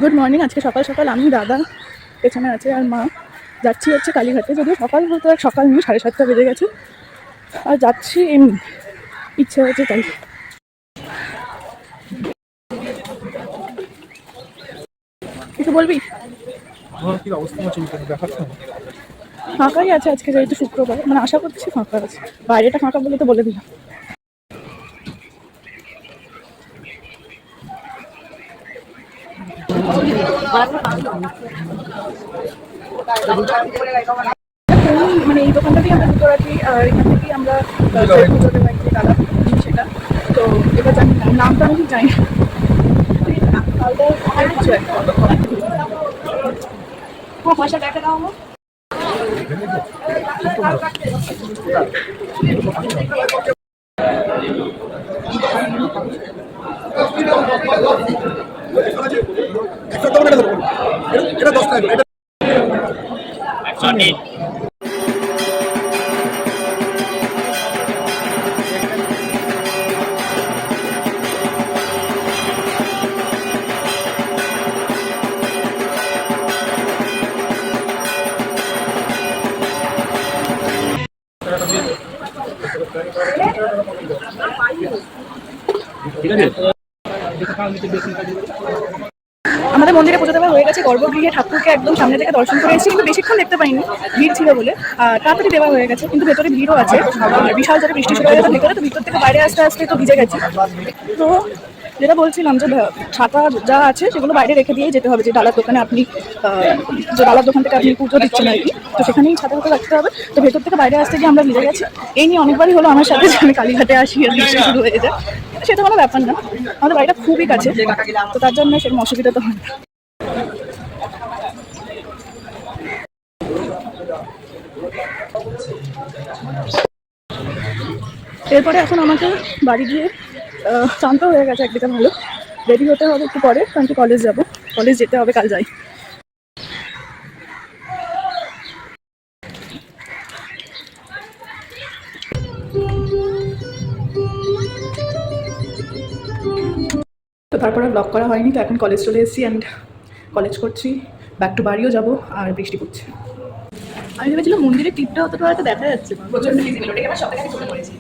Good morning. আজকে সকাল সকাল আমি, দাদা পেছনে আছে আর মা যাচ্ছি হচ্ছে কালীঘাটে। যদিও সকাল বলতে আর সকাল নেই, 7:30 বেজে গেছে। আর যাচ্ছি এমনি, ইচ্ছে হয়েছে তাই। কিছু বলবি? ফাঁকাই আছে আজকে, যেহেতু শুক্রবার, মানে আশা করছি ফাঁকা আছে। বাইরেটা ফাঁকা বলে তো বলে দিলাম। মানে এই দোকানটাতেই আমরা দুটো রাখি, আর এখান থেকেই আমরা পুজোতে পাই যে কালা সেটা। তো এবার জানি না, নামটা আমি ঠিক জানি না। কিছু একটা পয়সা দেখা দাও আমার। আমাদের মন্দিরে পুজো দেওয়া হয়ে গেছে। গর্ভগৃহে ঠাকুরকে একদম সামনে থেকে দর্শন করে এসেছি, কিন্তু বেশিক্ষণ দেখতে পাইনি, ভিড় ছিল বলে। তাড়াতাড়ি দেওয়া হয়ে গেছে, কিন্তু ভেতরে ভিড়ও আছে। বিশাল জোরে বৃষ্টি শুরু হয়ে গেছে ভেতরে, তো ভিতর থেকে বাইরে আসতে আসতে তো ভিজে গেছি। তো যেটা বলছিলাম যে ছাতা যা আছে সেগুলো বাইরে রেখে দিয়ে যেতে হবে। যে ডালার দোকানে আপনি যে ডালার দোকান থেকে আপনি পুজো দিচ্ছেন আর কি, তো সেখানেই ছাতাটা রাখতে হবে। তো ভেতর থেকে বাইরে আসতে গিয়ে আমরা ভিজে গেছি। এই নিয়ে অনেকবারই হলো আমার সাথে যে আমি কালীঘাটে আসি আর বৃষ্টি শুরু হয়ে যায়। সেটা কোনো ব্যাপার না, আমাদের বাড়িটা খুবই কাছে, তো তার জন্য সেরকম অসুবিধা তো হয় না। এরপরে এখন আমাকে বাড়ি গিয়ে শান্ত হয়ে গেছে একদিকে, ভালো রেডি হতে হবে একটু পরে, কারণ কি কলেজ যাবো, কলেজ যেতে হবে, কাল যাই। তো তারপরে ব্লগ করা হয়নি, তো এখন কলেজ চলে এসেছি অ্যান্ড কলেজ করছি, ব্যাক টু বাড়িও যাবো, আর বৃষ্টি পড়ছে। আমি ভেবেছিলাম মন্দিরের টিপটা অতটা হয়তো দেখা যাচ্ছে না, প্রচন্ড ভিজিবল, ওটাকে আমার সবথেকে চলে পড়েছি।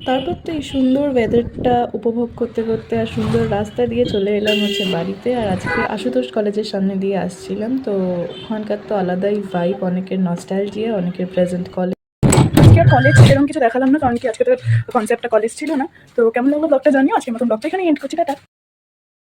তারপর তো এই সুন্দর ওয়েদারটা উপভোগ করতে করতে আর সুন্দর রাস্তা দিয়ে চলে এলাম হচ্ছে বাড়িতে। আর আজকে আশুতোষ কলেজের সামনে দিয়ে আসছিলাম, তো ওখানকার তো আলাদাই ভাইব, অনেকের নস্টালজিয়া, অনেকের প্রেজেন্ট কলেজ। আজকে আর কলেজ এরকম কিছু দেখালাম না, কারণ কি আজকে তো কনসেপ্টটা কলেজ ছিল না। তো কেমন লাগলো ব্লগটা জানিও। আজকের মতন ব্লগটা এখানে এন্ড করছি, টাটা।